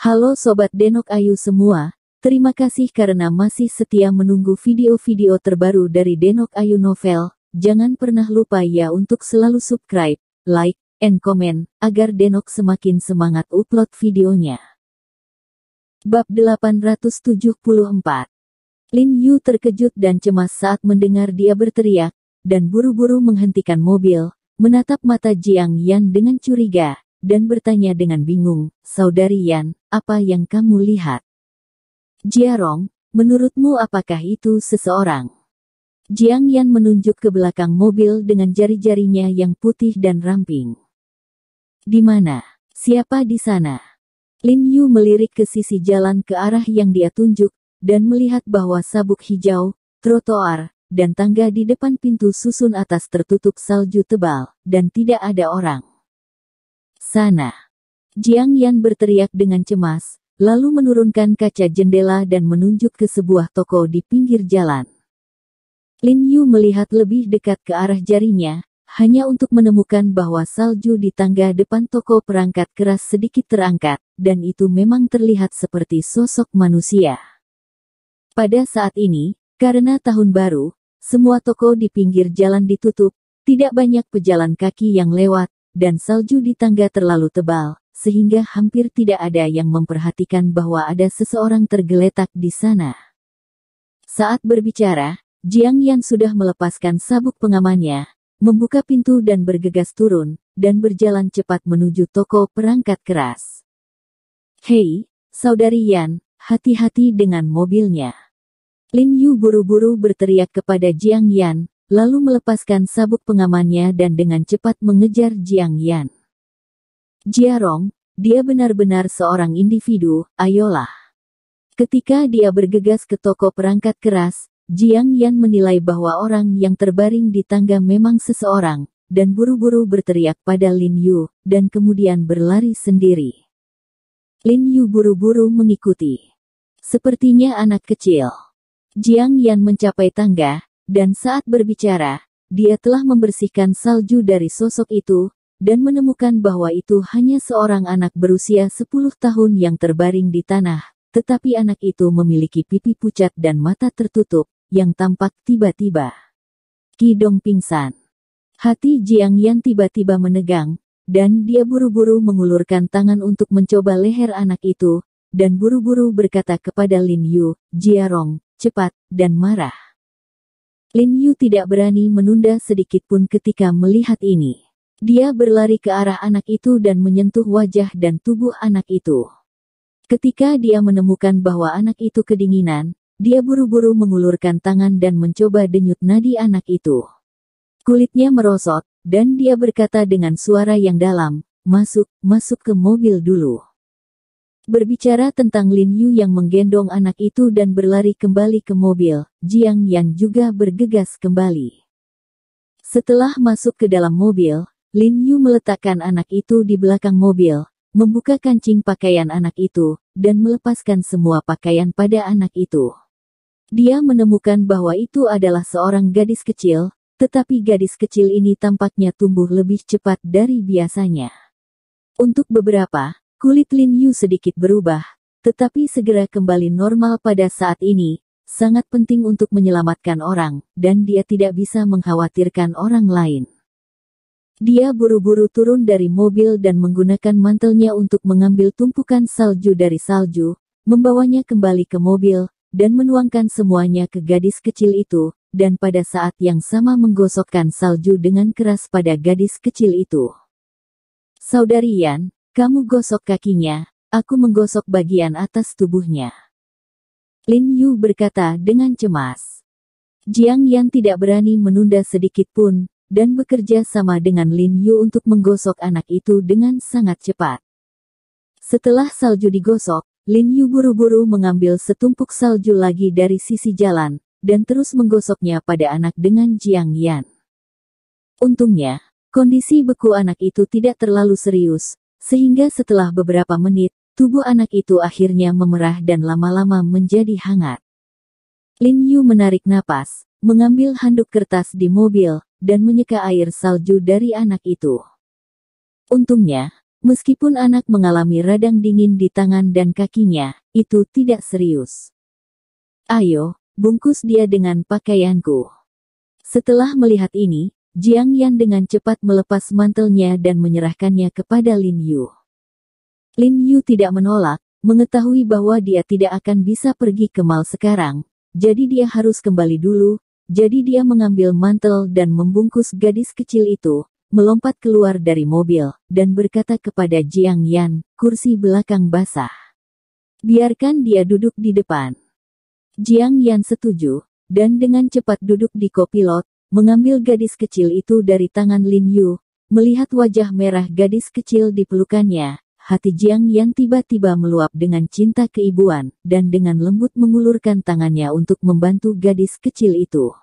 Halo Sobat Denok Ayu semua, terima kasih karena masih setia menunggu video-video terbaru dari Denok Ayu Novel. Jangan pernah lupa ya untuk selalu subscribe, like, and comment, agar Denok semakin semangat upload videonya. Bab 874. Lin Yu terkejut dan cemas saat mendengar dia berteriak, dan buru-buru menghentikan mobil, menatap mata Jiang Yan dengan curiga, dan bertanya dengan bingung, "Saudari Yan, apa yang kamu lihat?" "Jiarong, menurutmu apakah itu seseorang?" Jiang Yan menunjuk ke belakang mobil dengan jari-jarinya yang putih dan ramping. "Di mana? Siapa di sana?" Lin Yu melirik ke sisi jalan ke arah yang dia tunjuk, dan melihat bahwa sabuk hijau, trotoar, dan tangga di depan pintu susun atas tertutup salju tebal, dan tidak ada orang. "Sana!" Jiang Yan berteriak dengan cemas, lalu menurunkan kaca jendela dan menunjuk ke sebuah toko di pinggir jalan. Lin Yu melihat lebih dekat ke arah jarinya, hanya untuk menemukan bahwa salju di tangga depan toko perangkat keras sedikit terangkat, dan itu memang terlihat seperti sosok manusia. Pada saat ini, karena tahun baru, semua toko di pinggir jalan ditutup, tidak banyak pejalan kaki yang lewat, dan salju di tangga terlalu tebal, sehingga hampir tidak ada yang memperhatikan bahwa ada seseorang tergeletak di sana. Saat berbicara, Jiang Yan sudah melepaskan sabuk pengamannya, membuka pintu dan bergegas turun, dan berjalan cepat menuju toko perangkat keras. "Hei, Saudari Yan, hati-hati dengan mobilnya." Lin Yu buru-buru berteriak kepada Jiang Yan, lalu melepaskan sabuk pengamannya dan dengan cepat mengejar Jiang Yan. "Jiarong, dia benar-benar seorang individu, ayolah." Ketika dia bergegas ke toko perangkat keras, Jiang Yan menilai bahwa orang yang terbaring di tangga memang seseorang, dan buru-buru berteriak pada Lin Yu, dan kemudian berlari sendiri. Lin Yu buru-buru mengikuti. Sepertinya anak kecil. Jiang Yan mencapai tangga, dan saat berbicara, dia telah membersihkan salju dari sosok itu, dan menemukan bahwa itu hanya seorang anak berusia 10 tahun yang terbaring di tanah, tetapi anak itu memiliki pipi pucat dan mata tertutup, yang tampak tiba-tiba Kidong pingsan. Hati Jiang Yan tiba-tiba menegang, dan dia buru-buru mengulurkan tangan untuk mencoba leher anak itu, dan buru-buru berkata kepada Lin Yu, "Jiarong, cepat," dan marah. Lin Yu tidak berani menunda sedikit pun ketika melihat ini. Dia berlari ke arah anak itu dan menyentuh wajah dan tubuh anak itu. Ketika dia menemukan bahwa anak itu kedinginan, dia buru-buru mengulurkan tangan dan mencoba denyut nadi anak itu. Kulitnya merosot, dan dia berkata dengan suara yang dalam, masuk ke mobil dulu." Berbicara tentang Lin Yu yang menggendong anak itu dan berlari kembali ke mobil, Jiang Yan juga bergegas kembali. Setelah masuk ke dalam mobil, Lin Yu meletakkan anak itu di belakang mobil, membuka kancing pakaian anak itu, dan melepaskan semua pakaian pada anak itu. Dia menemukan bahwa itu adalah seorang gadis kecil, tetapi gadis kecil ini tampaknya tumbuh lebih cepat dari biasanya. Untuk beberapa, kulit Lin Yu sedikit berubah, tetapi segera kembali normal pada saat ini, sangat penting untuk menyelamatkan orang, dan dia tidak bisa mengkhawatirkan orang lain. Dia buru-buru turun dari mobil dan menggunakan mantelnya untuk mengambil tumpukan salju dari salju, membawanya kembali ke mobil, dan menuangkan semuanya ke gadis kecil itu, dan pada saat yang sama menggosokkan salju dengan keras pada gadis kecil itu. "Saudari Yan, kamu gosok kakinya, aku menggosok bagian atas tubuhnya." Lin Yu berkata dengan cemas. Jiang Yan tidak berani menunda sedikit pun, dan bekerja sama dengan Lin Yu untuk menggosok anak itu dengan sangat cepat. Setelah salju digosok, Lin Yu buru-buru mengambil setumpuk salju lagi dari sisi jalan, dan terus menggosoknya pada anak dengan Jiang Yan. Untungnya, kondisi beku anak itu tidak terlalu serius, sehingga setelah beberapa menit, tubuh anak itu akhirnya memerah dan lama-lama menjadi hangat. Lin Yu menarik napas, mengambil handuk kertas di mobil, dan menyeka air salju dari anak itu. Untungnya, Meskipun anak mengalami radang dingin di tangan dan kakinya, itu tidak serius. Ayo, bungkus dia dengan pakaianku. Setelah melihat ini, Jiang Yan dengan cepat melepas mantelnya dan menyerahkannya kepada Lin Yu. Lin Yu tidak menolak, mengetahui bahwa dia tidak akan bisa pergi ke mall sekarang, jadi dia harus kembali dulu. Jadi dia mengambil mantel dan membungkus gadis kecil itu, melompat keluar dari mobil, dan berkata kepada Jiang Yan, kursi belakang basah. Biarkan dia duduk di depan. Jiang Yan setuju, dan dengan cepat duduk di kopilot, mengambil gadis kecil itu dari tangan Lin Yu. Melihat wajah merah gadis kecil di pelukannya, hati Jiang Yan tiba-tiba meluap dengan cinta keibuan, dan dengan lembut mengulurkan tangannya untuk membantu gadis kecil itu.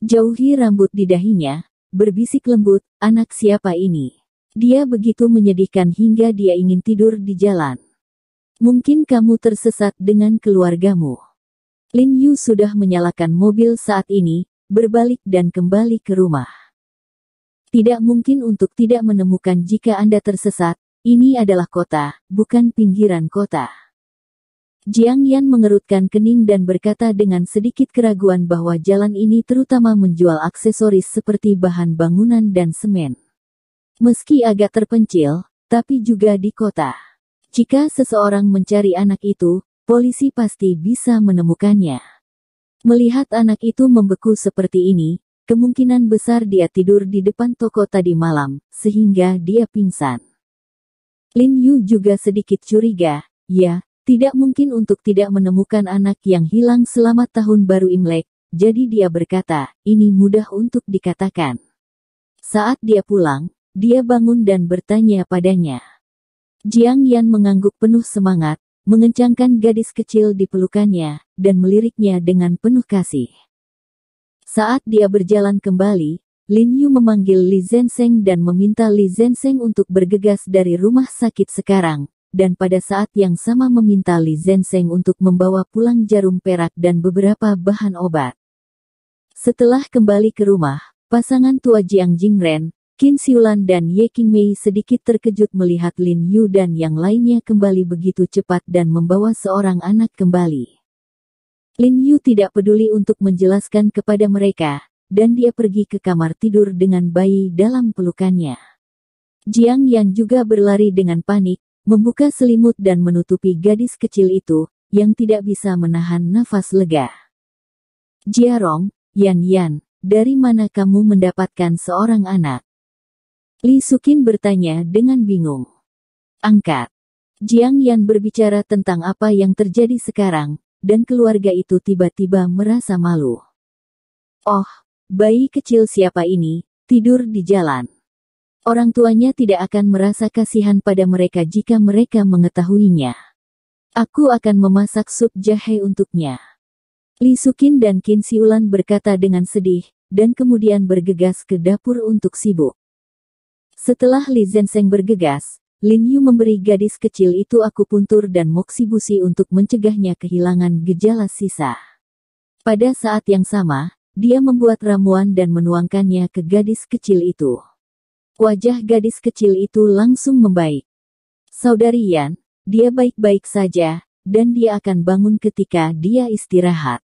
Jauhi rambut di dahinya, berbisik lembut, anak siapa ini? Dia begitu menyedihkan hingga dia ingin tidur di jalan. Mungkin kamu tersesat dengan keluargamu. Lin Yu sudah menyalakan mobil saat ini, berbalik dan kembali ke rumah. Tidak mungkin untuk tidak menemukan jika Anda tersesat, ini adalah kota, bukan pinggiran kota. Jiang Yan mengerutkan kening dan berkata dengan sedikit keraguan bahwa jalan ini terutama menjual aksesoris seperti bahan bangunan dan semen. Meski agak terpencil, tapi juga di kota. Jika seseorang mencari anak itu, polisi pasti bisa menemukannya. Melihat anak itu membeku seperti ini, kemungkinan besar dia tidur di depan toko tadi malam, sehingga dia pingsan. Lin Yu juga sedikit curiga, ya. Tidak mungkin untuk tidak menemukan anak yang hilang selama tahun baru Imlek, jadi dia berkata, ini mudah untuk dikatakan. Saat dia pulang, dia bangun dan bertanya padanya. Jiang Yan mengangguk penuh semangat, mengencangkan gadis kecil di pelukannya, dan meliriknya dengan penuh kasih. Saat dia berjalan kembali, Lin Yu memanggil Li Zhensheng dan meminta Li Zhensheng untuk bergegas dari rumah sakit sekarang. Dan pada saat yang sama meminta Li Zhensheng untuk membawa pulang jarum perak dan beberapa bahan obat. Setelah kembali ke rumah, pasangan tua Jiang Jingren, Qin Xiulan dan Ye Qingmei sedikit terkejut melihat Lin Yu dan yang lainnya kembali begitu cepat dan membawa seorang anak kembali. Lin Yu tidak peduli untuk menjelaskan kepada mereka, dan dia pergi ke kamar tidur dengan bayi dalam pelukannya. Jiang Yan juga berlari dengan panik, membuka selimut dan menutupi gadis kecil itu, yang tidak bisa menahan nafas lega. Jiarong, Yan, dari mana kamu mendapatkan seorang anak? Li Suqin bertanya dengan bingung. Angkat. Jiang Yan berbicara tentang apa yang terjadi sekarang, dan keluarga itu tiba-tiba merasa malu. Oh, bayi kecil siapa ini, tidur di jalan. Orang tuanya tidak akan merasa kasihan pada mereka jika mereka mengetahuinya. Aku akan memasak sup jahe untuknya. Li Suqin dan Qin Xiulan berkata dengan sedih, dan kemudian bergegas ke dapur untuk sibuk. Setelah Li Zhensheng bergegas, Lin Yu memberi gadis kecil itu akupuntur dan moksibusi untuk mencegahnya kehilangan gejala sisa. Pada saat yang sama, dia membuat ramuan dan menuangkannya ke gadis kecil itu. Wajah gadis kecil itu langsung membaik. Saudari Yan, dia baik-baik saja, dan dia akan bangun ketika dia istirahat.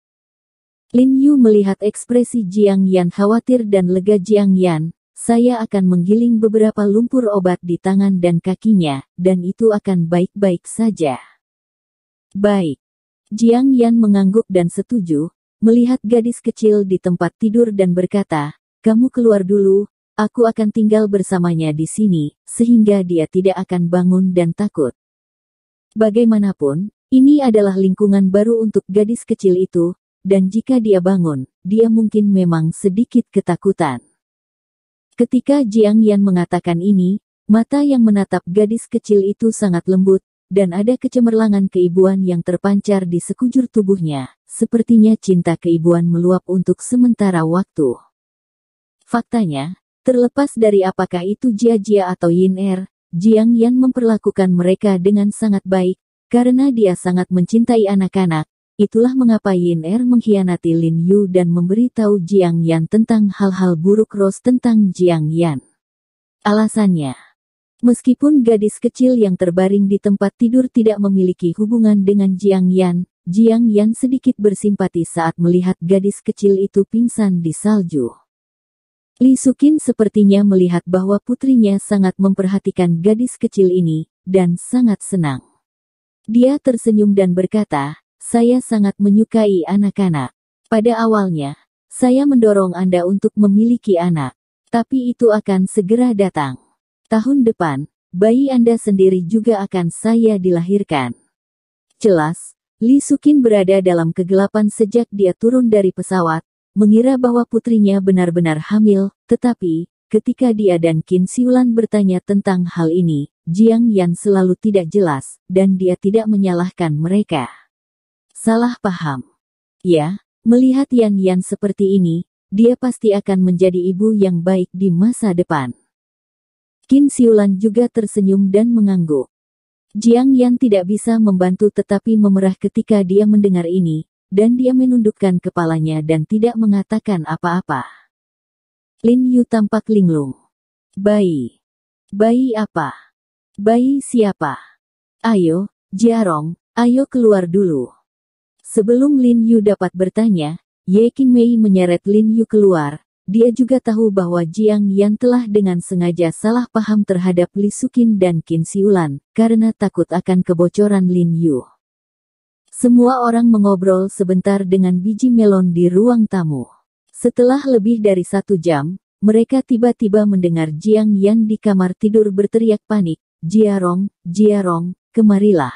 Lin Yu melihat ekspresi Jiang Yan khawatir dan lega. Jiang Yan, saya akan menggiling beberapa lumpur obat di tangan dan kakinya, dan itu akan baik-baik saja. Baik. Jiang Yan mengangguk dan setuju, melihat gadis kecil di tempat tidur dan berkata, kamu keluar dulu. Aku akan tinggal bersamanya di sini, sehingga dia tidak akan bangun dan takut. Bagaimanapun, ini adalah lingkungan baru untuk gadis kecil itu, dan jika dia bangun, dia mungkin memang sedikit ketakutan. Ketika Jiang Yan mengatakan ini, mata yang menatap gadis kecil itu sangat lembut, dan ada kecemerlangan keibuan yang terpancar di sekujur tubuhnya, sepertinya cinta keibuan meluap untuk sementara waktu. Faktanya, terlepas dari apakah itu Jia atau Yin Er, Jiang Yan memperlakukan mereka dengan sangat baik, karena dia sangat mencintai anak-anak. Itulah mengapa Yin Er mengkhianati Lin Yu dan memberitahu Jiang Yan tentang hal-hal buruk Rose tentang Jiang Yan. Alasannya, Meskipun gadis kecil yang terbaring di tempat tidur tidak memiliki hubungan dengan Jiang Yan sedikit bersimpati saat melihat gadis kecil itu pingsan di salju. Li Sukin sepertinya melihat bahwa putrinya sangat memperhatikan gadis kecil ini, dan sangat senang. Dia tersenyum dan berkata, "Saya sangat menyukai anak-anak. Pada awalnya, saya mendorong Anda untuk memiliki anak. Tapi itu akan segera datang. Tahun depan, bayi Anda sendiri juga akan saya dilahirkan." Jelas, Li Sukin berada dalam kegelapan sejak dia turun dari pesawat, mengira bahwa putrinya benar-benar hamil, tetapi, ketika dia dan Qin Xiulan bertanya tentang hal ini, Jiang Yan selalu tidak jelas, dan dia tidak menyalahkan mereka. Salah paham. Ya, melihat Yan seperti ini, dia pasti akan menjadi ibu yang baik di masa depan. Qin Xiulan juga tersenyum dan mengangguk. Jiang Yan tidak bisa membantu tetapi memerah ketika dia mendengar ini, dan dia menundukkan kepalanya dan tidak mengatakan apa-apa. Lin Yu tampak linglung. Bayi. Bayi apa? Bayi siapa? Ayo, Jiarong, ayo keluar dulu. Sebelum Lin Yu dapat bertanya, Ye Qinmei menyeret Lin Yu keluar. Dia juga tahu bahwa Jiang Yan telah dengan sengaja salah paham terhadap Li Sukin dan Qin Xiulan, karena takut akan kebocoran Lin Yu. Semua orang mengobrol sebentar dengan biji melon di ruang tamu. Setelah lebih dari 1 jam, mereka tiba-tiba mendengar Jiang Yan di kamar tidur berteriak panik, "Jiarong, Jiarong, kemarilah."